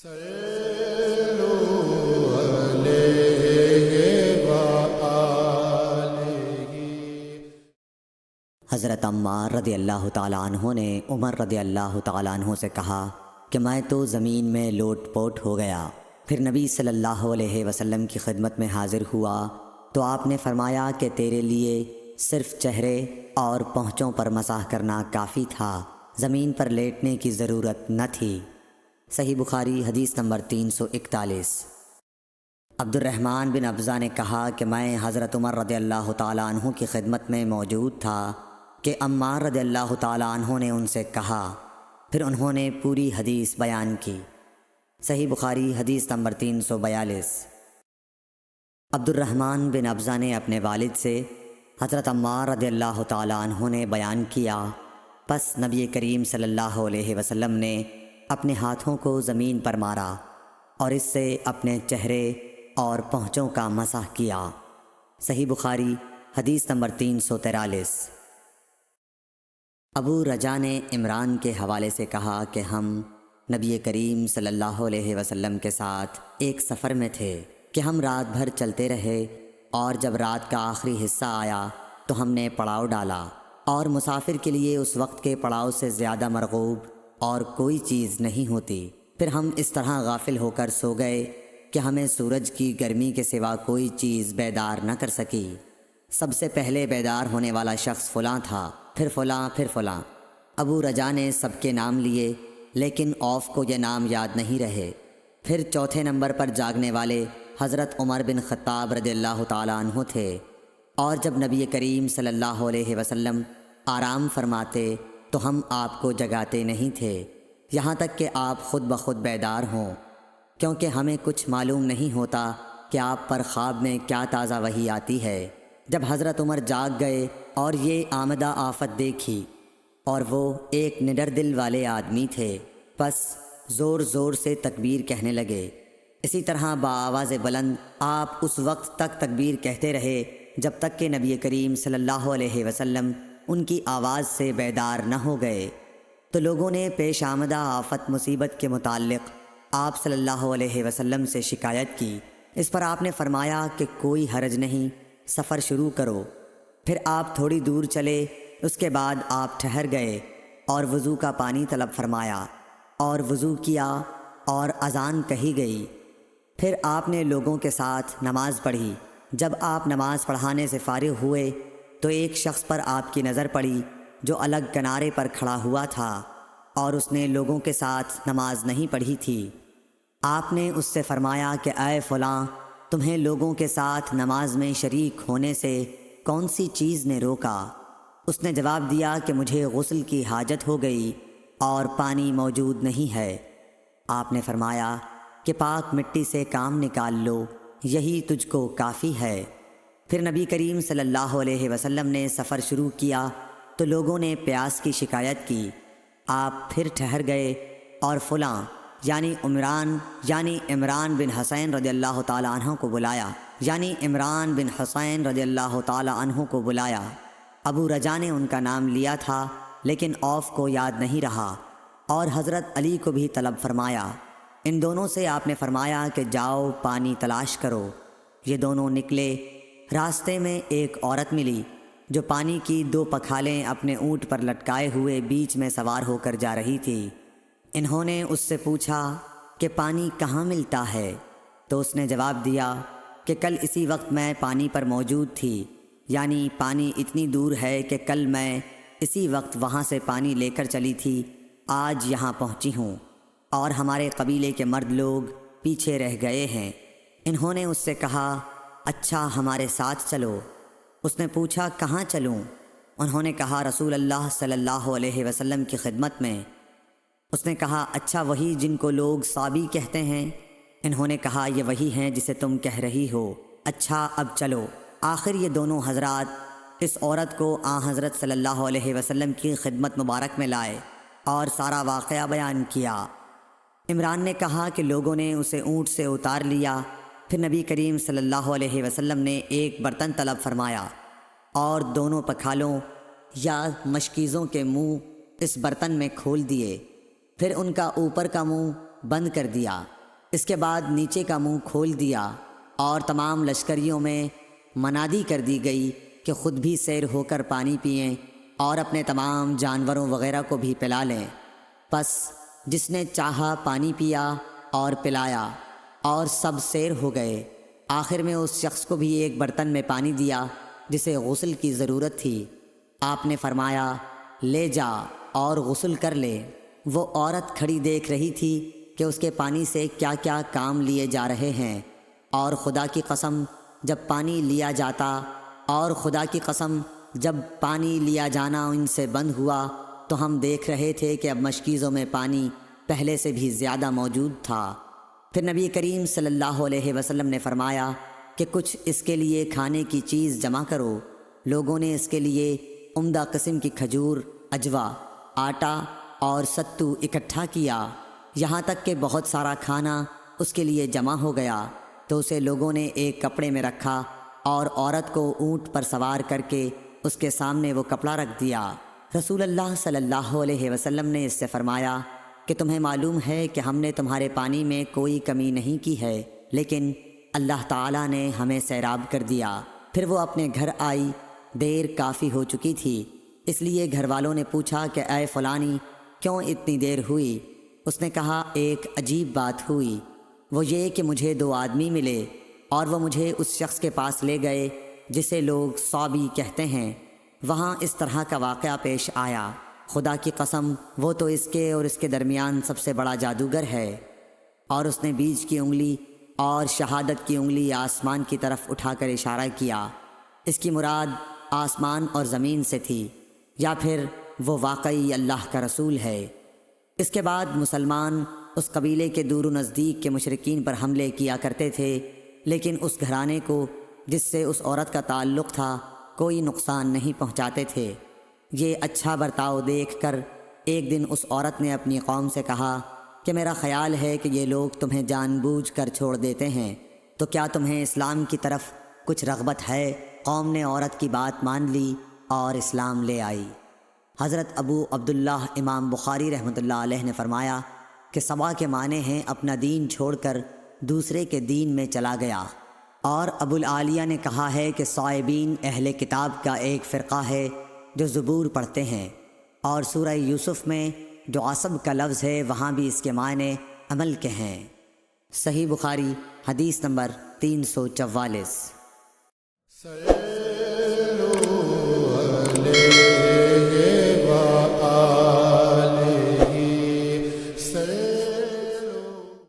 حضرت عمار رضی اللہ تعالیٰ عنہ نے عمر رضی اللہ تعالیٰ عنہ سے کہا کہ میں تو زمین میں لوٹ پوٹ ہو گیا۔ پھر نبی صلی اللہ علیہ وسلم کی خدمت میں حاضر ہوا تو آپ نے فرمایا کہ تیرے لیے صرف چہرے اور پونچھوں پر مسح کرنا کافی تھا، زمین پر لیٹنے کی ضرورت نہ تھی۔ صحیح بخاری حدیث نمبر 341۔ عبد الرحمن بن ابزہ نے کہا کہ میں حضرت عمر رضی اللہ تعالیٰ عنہ کی خدمت میں موجود تھا کہ عمار رضی اللہ تعالیٰ عنہ نے ان سے کہا، پھر انہوں نے پوری حدیث بیان کی۔ صحیح بخاری حدیث نمبر 342۔ عبد الرحمن بن ابزہ نے اپنے والد سے حضرت عمار رضی اللہ تعالیٰ عنہ نے بیان کیا، پس نبی کریم صلی اللہ علیہ وسلم نے اپنے ہاتھوں کو زمین پر مارا اور اس سے اپنے چہرے اور پونچھوں کا مسح کیا۔ صحیح بخاری حدیث نمبر 343۔ ابو رجا نے عمران کے حوالے سے کہا کہ ہم نبی کریم صلی اللہ علیہ وسلم کے ساتھ ایک سفر میں تھے کہ ہم رات بھر چلتے رہے، اور جب رات کا آخری حصہ آیا تو ہم نے پڑاؤ ڈالا، اور مسافر کے لیے اس وقت کے پڑاؤ سے زیادہ مرغوب اور کوئی چیز نہیں ہوتی۔ پھر ہم اس طرح غافل ہو کر سو گئے کہ ہمیں سورج کی گرمی کے سوا کوئی چیز بیدار نہ کر سکی۔ سب سے پہلے بیدار ہونے والا شخص فلاں تھا، پھر فلاں، پھر فلاں۔ ابو رجا نے سب کے نام لیے، لیکن اوف کو یہ نام یاد نہیں رہے۔ پھر چوتھے نمبر پر جاگنے والے حضرت عمر بن خطاب رضی اللہ تعالیٰ عنہ تھے، اور جب نبی کریم صلی اللہ علیہ وسلم آرام فرماتے تو ہم آپ کو جگاتے نہیں تھے، یہاں تک کہ آپ خود بخود بیدار ہوں، کیونکہ ہمیں کچھ معلوم نہیں ہوتا کہ آپ پر خواب میں کیا تازہ وحی آتی ہے۔ جب حضرت عمر جاگ گئے اور یہ آمدہ آفت دیکھی، اور وہ ایک نڈر دل والے آدمی تھے، پس زور زور سے تکبیر کہنے لگے۔ اسی طرح بآواز بلند آپ اس وقت تک تکبیر کہتے رہے جب تک کہ نبی کریم صلی اللہ علیہ وسلم ان کی آواز سے بیدار نہ ہو گئے۔ تو لوگوں نے پیش آمدہ آفت مصیبت کے متعلق آپ صلی اللہ علیہ وسلم سے شکایت کی۔ اس پر آپ نے فرمایا کہ کوئی حرج نہیں، سفر شروع کرو۔ پھر آپ تھوڑی دور چلے، اس کے بعد آپ ٹھہر گئے اور وضو کا پانی طلب فرمایا، اور وضو کیا اور اذان کہی گئی۔ پھر آپ نے لوگوں کے ساتھ نماز پڑھی۔ جب آپ نماز پڑھانے سے فارغ ہوئے تو ایک شخص پر آپ کی نظر پڑی جو الگ کنارے پر کھڑا ہوا تھا، اور اس نے لوگوں کے ساتھ نماز نہیں پڑھی تھی۔ آپ نے اس سے فرمایا کہ اے فلاں، تمہیں لوگوں کے ساتھ نماز میں شریک ہونے سے کون سی چیز نے روکا؟ اس نے جواب دیا کہ مجھے غسل کی حاجت ہو گئی اور پانی موجود نہیں ہے۔ آپ نے فرمایا کہ پاک مٹی سے کام نکال لو، یہی تجھ کو کافی ہے۔ پھر نبی کریم صلی اللہ علیہ وسلم نے سفر شروع کیا تو لوگوں نے پیاس کی شکایت کی۔ آپ پھر ٹھہر گئے اور فلاں یعنی عمران بن حسین رضی اللہ تعالیٰ عنہ کو بلایا۔ ابو رجا نے ان کا نام لیا تھا لیکن اوف کو یاد نہیں رہا، اور حضرت علی کو بھی طلب فرمایا۔ ان دونوں سے آپ نے فرمایا کہ جاؤ پانی تلاش کرو۔ یہ دونوں نکلے۔ راستے میں ایک عورت ملی جو پانی کی 2 پکھالیں اپنے اونٹ پر لٹکائے ہوئے بیچ میں سوار ہو کر جا رہی تھی۔ انہوں نے اس سے پوچھا کہ پانی کہاں ملتا ہے؟ تو اس نے جواب دیا کہ کل اسی وقت میں پانی پر موجود تھی، یعنی پانی اتنی دور ہے کہ کل میں اسی وقت وہاں سے پانی لے کر چلی تھی، آج یہاں پہنچی ہوں، اور ہمارے قبیلے کے مرد لوگ پیچھے رہ گئے ہیں۔ انہوں نے اس سے کہا اچھا ہمارے ساتھ چلو۔ اس نے پوچھا کہاں چلوں؟ انہوں نے کہا رسول اللہ صلی اللہ علیہ وسلم کی خدمت میں۔ اس نے کہا اچھا وہی جن کو لوگ صابی کہتے ہیں؟ انہوں نے کہا یہ وہی ہیں جسے تم کہہ رہی ہو۔ اچھا اب چلو۔ آخر یہ دونوں حضرات اس عورت کو حضرت صلی اللہ علیہ وسلم کی خدمت مبارک میں لائے اور سارا واقعہ بیان کیا۔ عمران نے کہا کہ لوگوں نے اسے اونٹ سے اتار لیا۔ پھر نبی کریم صلی اللہ علیہ وسلم نے ایک برتن طلب فرمایا اور دونوں پکھالوں یا مشکیزوں کے منہ اس برتن میں کھول دیے۔ پھر ان کا اوپر کا منہ بند کر دیا۔ اس کے بعد نیچے کا منہ کھول دیا اور تمام لشکریوں میں منادی کر دی گئی کہ خود بھی سیر ہو کر پانی پئیں اور اپنے تمام جانوروں وغیرہ کو بھی پلا لیں۔ پس جس نے چاہا پانی پیا اور پلایا اور سب سیر ہو گئے۔ آخر میں اس شخص کو بھی ایک برتن میں پانی دیا جسے غسل کی ضرورت تھی۔ آپ نے فرمایا لے جا اور غسل کر لے۔ وہ عورت کھڑی دیکھ رہی تھی کہ اس کے پانی سے کیا کیا کام لیے جا رہے ہیں، اور خدا کی قسم جب پانی لیا جاتا اور خدا کی قسم جب پانی لیا جانا ان سے بند ہوا تو ہم دیکھ رہے تھے کہ اب مشکیزوں میں پانی پہلے سے بھی زیادہ موجود تھا۔ پھر نبی کریم صلی اللہ علیہ وسلم نے فرمایا کہ کچھ اس کے لیے کھانے کی چیز جمع کرو۔ لوگوں نے اس کے لیے عمدہ قسم کی کھجور، اجوا، آٹا اور ستو اکٹھا کیا، یہاں تک کہ بہت سارا کھانا اس کے لیے جمع ہو گیا تو اسے لوگوں نے ایک کپڑے میں رکھا اور عورت کو اونٹ پر سوار کر کے اس کے سامنے وہ کپڑا رکھ دیا۔ رسول اللہ صلی اللہ علیہ وسلم نے اس سے فرمایا کہ تمہیں معلوم ہے کہ ہم نے تمہارے پانی میں کوئی کمی نہیں کی ہے، لیکن اللہ تعالیٰ نے ہمیں سیراب کر دیا۔ پھر وہ اپنے گھر آئی، دیر کافی ہو چکی تھی، اس لیے گھر والوں نے پوچھا کہ اے فلانی کیوں اتنی دیر ہوئی؟ اس نے کہا ایک عجیب بات ہوئی، وہ یہ کہ مجھے 2 آدمی ملے اور وہ مجھے اس شخص کے پاس لے گئے جسے لوگ صابی کہتے ہیں۔ وہاں اس طرح کا واقعہ پیش آیا، خدا کی قسم وہ تو اس کے اور اس کے درمیان سب سے بڑا جادوگر ہے۔ اور اس نے بیچ کی انگلی اور شہادت کی انگلی آسمان کی طرف اٹھا کر اشارہ کیا۔ اس کی مراد آسمان اور زمین سے تھی، یا پھر وہ واقعی اللہ کا رسول ہے۔ اس کے بعد مسلمان اس قبیلے کے دور و نزدیک کے مشرکین پر حملے کیا کرتے تھے، لیکن اس گھرانے کو جس سے اس عورت کا تعلق تھا کوئی نقصان نہیں پہنچاتے تھے۔ یہ اچھا برتاؤ دیکھ کر ایک دن اس عورت نے اپنی قوم سے کہا کہ میرا خیال ہے کہ یہ لوگ تمہیں جان بوجھ کر چھوڑ دیتے ہیں، تو کیا تمہیں اسلام کی طرف کچھ رغبت ہے؟ قوم نے عورت کی بات مان لی اور اسلام لے آئی۔ حضرت ابو عبداللہ امام بخاری رحمۃ اللہ علیہ نے فرمایا کہ سبا کے معنی ہیں اپنا دین چھوڑ کر دوسرے کے دین میں چلا گیا۔ اور ابو العالیہ نے کہا ہے کہ صائبین اہل کتاب کا ایک فرقہ ہے جو زبور پڑھتے ہیں، اور سورہ یوسف میں جو عصب کا لفظ ہے وہاں بھی اس کے معنی عمل کے ہیں۔ صحیح بخاری حدیث نمبر 344۔